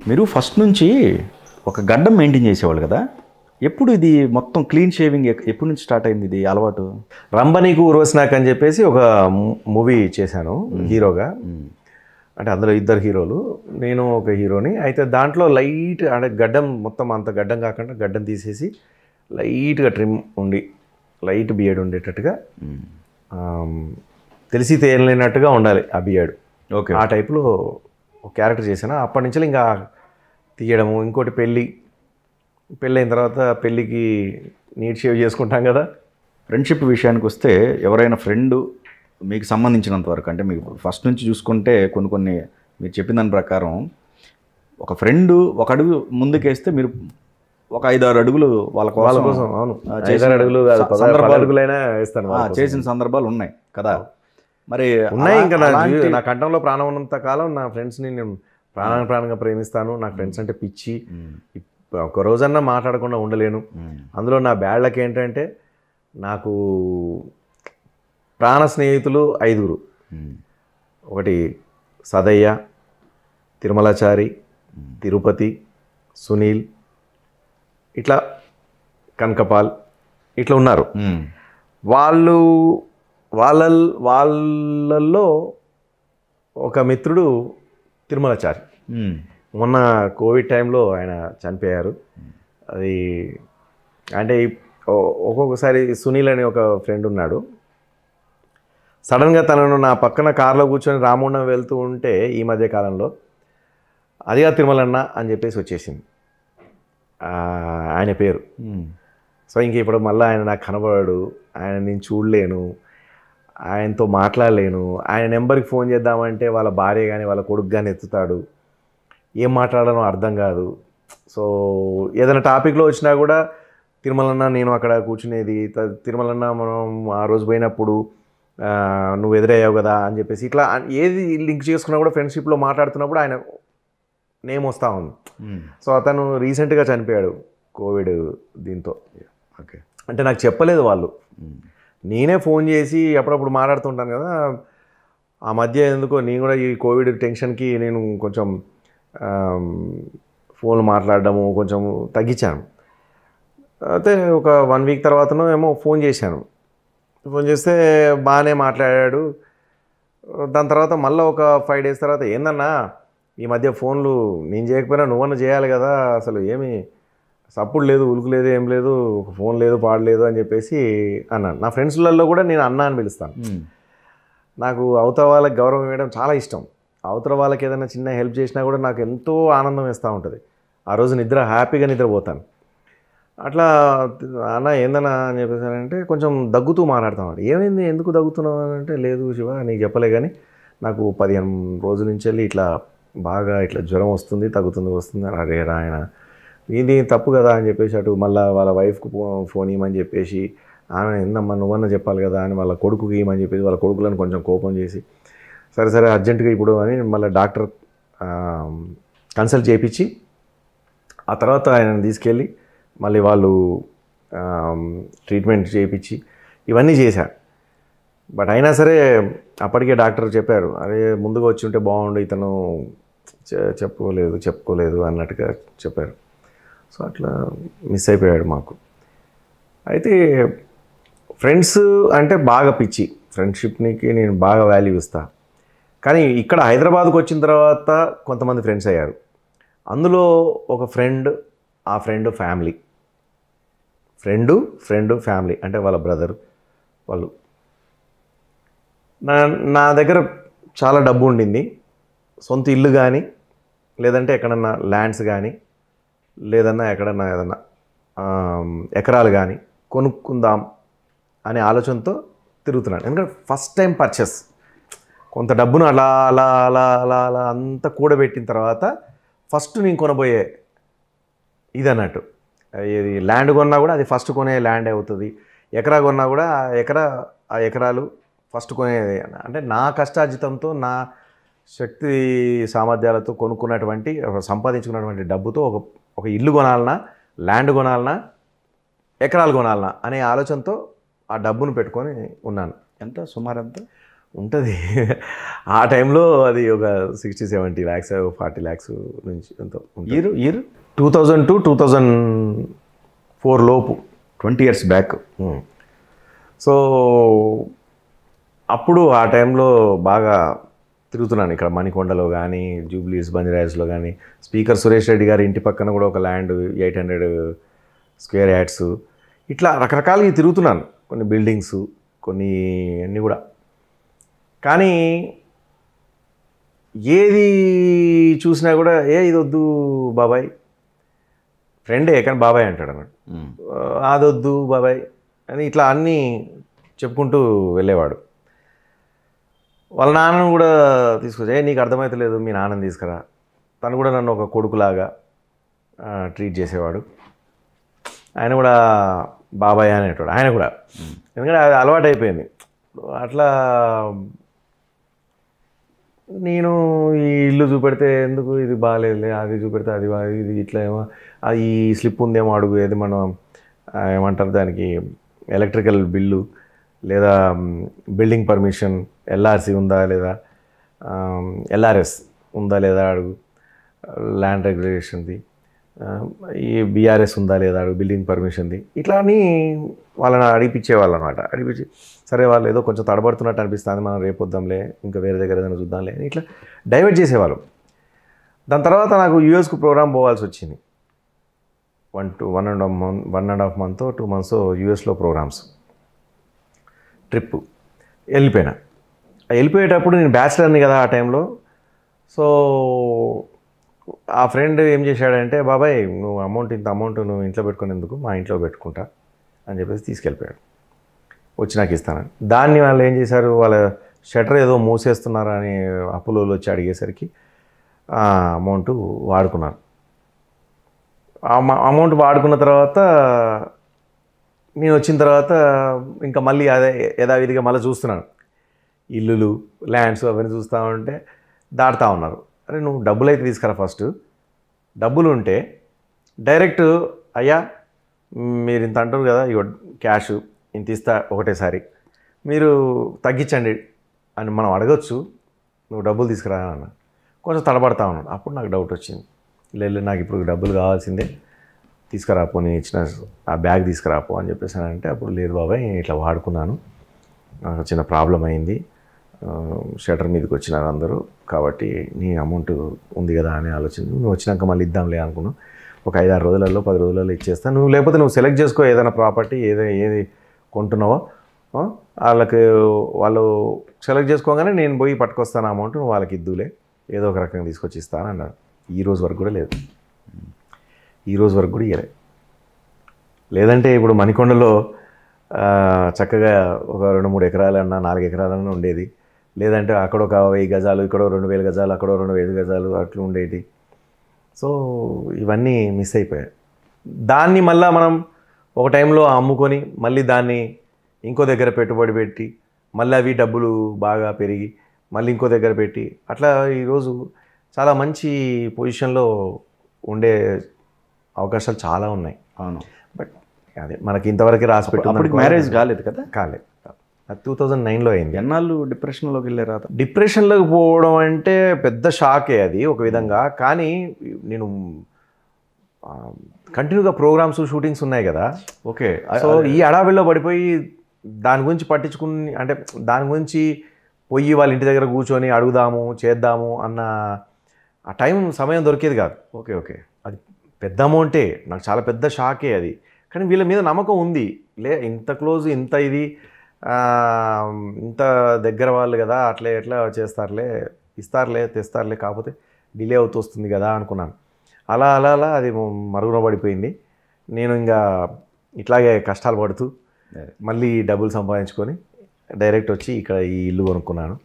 మీరు ఫస్ట్ నుంచి ఒక గడ్డం మెయింటైన్ చేసేవాళ్ళు కదా, ఎప్పుడు ఇది మొత్తం క్లీన్ షేవింగ్ ఎప్పటి నుంచి స్టార్ట్ అయింది ఇది అలవాటు? రంబనీకు ఉర్వశినాక్ అని చెప్పేసి ఒక మూవీ చేశాను హీరోగా. అంటే అందులో ఇద్దరు హీరోలు, నేను ఒక హీరోని. అయితే దాంట్లో లైట్ అంటే గడ్డం మొత్తం అంత గడ్డం కాకుండా గడ్డం తీసేసి లైట్గా ట్రిమ్ ఉండి లైట్ బియర్డ్ ఉండేటట్టుగా తెలిసి తేలినట్టుగా ఉండాలి ఆ బియర్డ్. ఓకే, ఆ టైప్లో ఒక క్యారెక్టర్ చేశాను. అప్పటి నుంచి ఇంకా తీయడము. ఇంకోటి పెళ్ళి అయిన తర్వాత పెళ్ళికి నీట్ షేవ్ చేసుకుంటాం కదా. ఫ్రెండ్షిప్ విషయానికి వస్తే ఎవరైనా ఫ్రెండ్ మీకు సంబంధించినంత వరకు, అంటే మీకు ఫస్ట్ నుంచి చూసుకుంటే కొన్ని మీరు చెప్పిన దాని ప్రకారం ఒక ఫ్రెండ్ ఒక అడుగు ముందుకేస్తే మీరు ఒక 5-6 అడుగులు వాళ్ళ కోసం అవును 5-6 అడుగులు కాదు 10 అడుగులైనా వేస్తాను. చేసిన సందర్భాలు ఉన్నాయి కదా. మరి ఉన్నాయి. ఇంకా నా కంఠంలో ప్రాణం ఉన్నంత కాలం నా ఫ్రెండ్స్ని నేను ప్రాణంగా ప్రేమిస్తాను. నాకు ఫ్రెండ్స్ అంటే పిచ్చి. ఒక రోజన్నా మాట్లాడకుండా ఉండలేను. అందులో నా బ్యాడ్ లక్ ఏంటంటే నాకు ప్రాణ స్నేహితులు 5. ఒకటి సదయ్య, తిరుమలాచారి, తిరుపతి, సునీల్, ఇట్లా కనకపాల్, ఇట్లా ఉన్నారు. వాళ్ళల్లో ఒక మిత్రుడు తిరుమలాచారి. మొన్న కోవిడ్ టైంలో ఆయన చనిపోయారు. అది అంటే ఒక్కొక్కసారి సునీల్ అని ఒక ఫ్రెండ్ ఉన్నాడు. సడన్గా తనను నా పక్కన కార్లో కూర్చొని రామగుండం వెళ్తూ ఉంటే ఈ మధ్య కాలంలో అదిగా తిరుమలన్న అని చెప్పేసి వచ్చేసింది ఆయన పేరు. సో ఇంక ఇప్పుడు మళ్ళీ ఆయన నాకు కనబడాడు, ఆయన నేను చూడలేను, ఆయనతో మాట్లాడలేను. ఆయన నెంబర్కి ఫోన్ చేద్దామంటే వాళ్ళ భార్య కానీ వాళ్ళ కొడుకు కానీ ఎత్తుతాడు. ఏం మాట్లాడాలో అర్థం కాదు. సో ఏదైనా టాపిక్లో వచ్చినా కూడా తిరుమలన్న నేను అక్కడ కూర్చునేది, తిరుమలన్న మనం ఆ రోజు పోయినప్పుడు నువ్వు ఎదురయ్యావు కదా అని చెప్పేసి ఇట్లా ఏది లింక్ చేసుకున్నా కూడా ఫ్రెండ్షిప్లో మాట్లాడుతున్నప్పుడు ఆయన నేమ్ వస్తూ ఉంది. సో అతను రీసెంట్గా చనిపోయాడు కోవిడ్ దీంతో. ఓకే, అంటే నాకు చెప్పలేదు వాళ్ళు, నేనే ఫోన్ చేసి అప్పుడప్పుడు మాట్లాడుతుంటాను కదా. ఆ మధ్య ఎందుకో నేను కూడా ఈ కోవిడ్ టెన్షన్కి నేను కొంచెం ఫోన్ మాట్లాడడము కొంచెం తగ్గించాను. అయితే ఒక 1 వీక్ తర్వాతనో ఏమో ఫోన్ చేశాను. ఫోన్ చేస్తే బాగానే మాట్లాడాడు. దాని తర్వాత మళ్ళీ ఒక 5 డేస్ తర్వాత ఏందన్నా ఈ మధ్య ఫోన్లు నేను చేయకపోయినా నువ్వన్నా చేయాలి కదా, అసలు ఏమి సప్పుడు లేదు, ఉలుకు లేదు, ఏం లేదు, ఒక ఫోన్ లేదు, పాడలేదు అని చెప్పేసి అన్నాను. నా ఫ్రెండ్స్లలో కూడా నేను అన్నా అని పిలుస్తాను. నాకు అవతల వాళ్ళకి గౌరవం ఇవ్వడం చాలా ఇష్టం. అవతల వాళ్ళకి ఏదైనా చిన్న హెల్ప్ చేసినా కూడా నాకు ఎంతో ఆనందం వేస్తూ ఉంటుంది. ఆ రోజు హ్యాపీగా నిద్రపోతాను. అట్లా అన్న ఏందన్నా అని చెప్పేసానంటే కొంచెం దగ్గుతూ మాట్లాడతామండి. ఏమైంది, ఎందుకు దగ్గుతున్నావు అని అంటే, లేదు శివ నీకు చెప్పలే కానీ నాకు 15 రోజుల నుంచి వెళ్ళి ఇట్లా బాగా ఇట్లా జ్వరం వస్తుంది, వస్తుంది. అరే రాయన ఇది తప్పు కదా అని చెప్పేసి అటు మళ్ళీ వాళ్ళ వైఫ్కు ఫోన్ ఇవ్వమని చెప్పేసి ఆమె ఏందమ్మా నువ్వన్నా చెప్పాలి కదా అని వాళ్ళ కొడుకుకి ఇవ్వమని చెప్పేసి వాళ్ళ కొడుకులను కొంచెం కోపం చేసి సరే అర్జెంటుగా ఇప్పుడు అని మళ్ళీ డాక్టర్ కన్సల్ట్ చేయించి ఆ తర్వాత ఆయనను తీసుకెళ్ళి మళ్ళీ వాళ్ళు ట్రీట్మెంట్ చేయించి ఇవన్నీ చేశారు. బట్ అయినా సరే అప్పటికే డాక్టర్ చెప్పారు, అరే ముందుగా వచ్చి ఉంటే బాగుండు, ఇతను చెప్పుకోలేదు అన్నట్టుగా చెప్పారు. సో అట్లా మిస్ అయిపోయాడు మాకు. అయితే ఫ్రెండ్స్ అంటే బాగా పిచ్చి, ఫ్రెండ్షిప్కి నేను బాగా వాల్యూ ఇస్తాను. కానీ ఇక్కడ హైదరాబాద్కు వచ్చిన తర్వాత కొంతమంది ఫ్రెండ్స్ అయ్యారు. అందులో ఒక ఫ్రెండ్, ఆ ఫ్రెండ్ ఫ్యామిలీ, ఫ్యామిలీ అంటే వాళ్ళ బ్రదర్ వాళ్ళు. నా దగ్గర చాలా డబ్బు ఉండింది. సొంత ఇల్లు కానీ లేదంటే ఎక్కడన్నా ల్యాండ్స్ కానీ లేదన్నా ఎక్కడన్నా ఏదన్నా ఎకరాలు కానీ కొనుక్కుందాం అనే ఆలోచనతో తిరుగుతున్నాను. ఎందుకంటే ఫస్ట్ టైం పర్చేస్, కొంత డబ్బును అలా అలా అలా అలా అలా అంతా కూడబెట్టిన తర్వాత ఫస్ట్ నేను కొనబోయే ఇది అన్నట్టు. ఇది ల్యాండ్ కొన్నా కూడా అది ఫస్ట్ కొనే ల్యాండ్ అవుతుంది. ఎకరా కొన్నా కూడా ఆ ఎకరాలు ఫస్ట్ కొనేది. అంటే నా కష్టార్జితంతో నా శక్తి సామర్థ్యాలతో కొనుక్కున్నటువంటి సంపాదించుకున్నటువంటి డబ్బుతో ఒక ఇల్లు కొనాలన్నా, ల్యాండ్ కొనాలన్నా, ఎకరాలు కొనాలన్నా అనే ఆలోచనతో ఆ డబ్బును పెట్టుకొని ఉన్నాను. ఎంత సుమారు ఎంత? ఉంటుంది. ఆ టైంలో అది ఒక 60-70 lakhs 40 lakhs నుంచి ఎంతో ఇయర్ 2000 to 2004 లోపు 20 years బ్యాక్. సో అప్పుడు ఆ టైంలో బాగా తిరుగుతున్నాను ఇక్కడ మణికొండలో కానీ జూబ్లీస్ బంజారాహిల్స్లో కానీ. స్పీకర్ సురేష్ రెడ్డి గారి ఇంటి పక్కన కూడా ఒక ల్యాండ్ 800 square yards ఇట్లా రకరకాలుగా తిరుగుతున్నాను. కొన్ని బిల్డింగ్స్ కొన్ని అన్నీ కూడా. కానీ ఏది చూసినా కూడా ఇది వద్దు బాబాయ్, ఫ్రెండే కానీ బాబాయ్ అంటాడు అన్నాడు. అదొద్దు బాబాయ్ అని ఇట్లా అన్నీ చెప్పుకుంటూ వెళ్ళేవాడు. వాళ్ళ నాన్నను కూడా తీసుకొచ్చా, నీకు అర్థమవుతలేదు మీ నాన్నని తీసుకురా. తను కూడా నన్ను ఒక కొడుకులాగా ట్రీట్ చేసేవాడు. ఆయన కూడా బాబాయ్ అనేటోడు ఆయన కూడా, ఎందుకంటే అది అలవాటు అయిపోయింది. అట్లా నేను ఈ ఇల్లు చూపెడితే ఎందుకు ఇది బాగాలేదులే, అది చూపెడితే అది ఇది ఇట్లా ఏమో ఈ స్లిప్ ఉందేమో అడుగు, ఏది మనం ఏమంటారు దానికి ఎలక్ట్రికల్ బిల్లు లేదా బిల్డింగ్ పర్మిషన్ ఎల్ఆర్సి ఉందా లేదా, ఎల్ఆర్ఎస్ ఉందా లేదా అడుగు, ల్యాండ్ రెగ్యులేషన్ది, ఈ బీఆర్ఎస్ ఉందా లేదా అడుగు, బిల్డింగ్ పర్మిషన్ది. ఇట్లా అని వాళ్ళని అడిపించేవాళ్ళు అనమాట. అడిపించి సరే వాళ్ళు ఏదో కొంచెం తడబడుతున్నట్టు అనిపిస్తుంది, మనం రేపు వద్దాంలే ఇంకా వేరే దగ్గర ఏదైనా చూద్దాంలే అని ఇట్లా డైవర్ట్ చేసేవాళ్ళు. దాని తర్వాత నాకు యూఎస్కు ప్రోగ్రామ్ పోవాల్సి వచ్చింది. 1.5 month 2 months యూఎస్లో ప్రోగ్రామ్స్ ట్రిప్ వెళ్ళిపోయినా. వెళ్ళిపోయేటప్పుడు నేను బ్యాచిలర్ని కదా ఆ టైంలో. సో ఆ ఫ్రెండ్ ఏం చేశాడంటే, బాబాయ్ నువ్వు ఇంత అమౌంట్ నువ్వు ఇంట్లో పెట్టుకుని ఎందుకు, మా ఇంట్లో పెట్టుకుంటా అని చెప్పేసి తీసుకెళ్ళిపోయాడు. వచ్చి నాకు ఇస్తానని. దాన్ని వాళ్ళు ఏం చేశారు, వాళ్ళ షటర్ ఏదో మూసేస్తున్నారని అప్పులో వచ్చి అడిగేసరికి ఆ అమౌంట్ వాడుకున్నారు. అమౌంట్ వాడుకున్న తర్వాత నేను వచ్చిన తర్వాత ఇంకా మళ్ళీ అదే యథావిధిగా మళ్ళీ చూస్తున్నాను. ఇల్లులు ల్యాండ్స్ అవన్నీ చూస్తూ ఉంటే దాటుతూ ఉన్నారు. అరే నువ్వు డబ్బులు అయితే తీసుకురా, ఫస్ట్ డబ్బులు ఉంటే డైరెక్ట్ అయ్యా మీరు ఇంత అంటారు కదా, ఇగో క్యాష్ ఇంత ఇస్తా ఒకటేసారి, మీరు తగ్గించండి అని మనం అడగచ్చు, నువ్వు డబ్బులు తీసుకురా అన్న. కొంచెం తడబడతా ఉన్నాడు. అప్పుడు నాకు డౌట్ వచ్చింది, లేదు నాకు ఇప్పుడు డబ్బులు కావాల్సిందే, తీసుకురాపో, నేను ఇచ్చిన ఆ బ్యాగ్ తీసుకురాపో అని చెప్పేసి అంటే, అప్పుడు లేదు బాబాయ్ నేను ఇట్లా వాడుకున్నాను, నాకు చిన్న ప్రాబ్లం అయింది, షటర్ మీదకి వచ్చినారు అందరూ, కాబట్టి నీ అమౌంట్ ఉంది కదా అని ఆలోచన, నువ్వు వచ్చినాక మళ్ళీ ఇద్దాంలే అనుకున్నావు, ఒక 5-6 రోజులలో 10 రోజులలో ఇచ్చేస్తాను, నువ్వు లేకపోతే నువ్వు సెలెక్ట్ చేసుకో ఏదైనా ప్రాపర్టీ ఏది కొంటున్నావో వాళ్ళు సెలెక్ట్ చేసుకోగానే నేను పోయి పట్టుకొస్తాను అమౌంట్, నువ్వు వాళ్ళకి ఇద్దులే, ఏదో ఒక రకంగా తీసుకొచ్చి ఇస్తాను అన్నాడు. ఈ రోజు వరకు కూడా లేదు, ఈ రోజు వరకు కూడా ఇవ్వలే. లేదంటే ఇప్పుడు మణికొండలో చక్కగా ఒక 2-3 ఎకరాలన్నా 4 ఎకరాలన్నా ఉండేది, లేదంటే అక్కడ ఒక 1000 గజాలు, ఇక్కడ 2000 గజాలు, అక్కడ 2000 గజాలు అట్లా ఉండేది. సో ఇవన్నీ మిస్ అయిపోయాయి. దాన్ని మళ్ళీ మనం ఒక టైంలో అమ్ముకొని మళ్ళీ దాన్ని ఇంకో దగ్గర పెట్టుబడి పెట్టి మళ్ళీ అవి డబ్బులు బాగా పెరిగి మళ్ళీ ఇంకో దగ్గర పెట్టి అట్లా ఈరోజు చాలా మంచి పొజిషన్లో ఉండే అవకాశాలు చాలా ఉన్నాయి. అవును. బట్ అదే మనకి ఇంతవరకు రాసి అప్పటికి మ్యారేజ్ కాలేదు కదా? కాలేదు. అది 2009లో అయింది. ఎన్నాళ్ళు డిప్రెషన్లోకి వెళ్ళారా? డిప్రెషన్లోకి పోవడం అంటే పెద్ద షాకే అది ఒక విధంగా. కానీ నేను కంటిన్యూగా ప్రోగ్రామ్స్ షూటింగ్స్ ఉన్నాయి కదా. ఓకే. సో ఈ అడావిల్లో పడిపోయి దాని గురించి పట్టించుకుని, అంటే దాని గురించి పోయి వాళ్ళ ఇంటి దగ్గర కూర్చొని అడుగుదాము చేద్దాము అన్న ఆ సమయం దొరికేది కాదు. Okay okay. అది పెద్ద అమౌంటే, నాకు చాలా పెద్ద షాకే అది. కానీ వీళ్ళ మీద నమ్మకం ఉంది, ఇంత క్లోజ్, ఇంత ఇది, ఇంత దగ్గర వాళ్ళు కదా, అట్లే ఎట్లా చేస్తారులే, ఇస్తారులే, తెస్తారులే, కాకపోతే డిలే అవుతూ వస్తుంది కదా అనుకున్నాను. అలా అలా అలా అది మరుగున పడిపోయింది. నేను ఇంకా ఇట్లాగే కష్టాలు పడుతూ మళ్ళీ డబ్బులు సంపాదించుకొని డైరెక్ట్ వచ్చి ఇక్కడ ఈ ఇల్లు కొనుక్కున్నాను.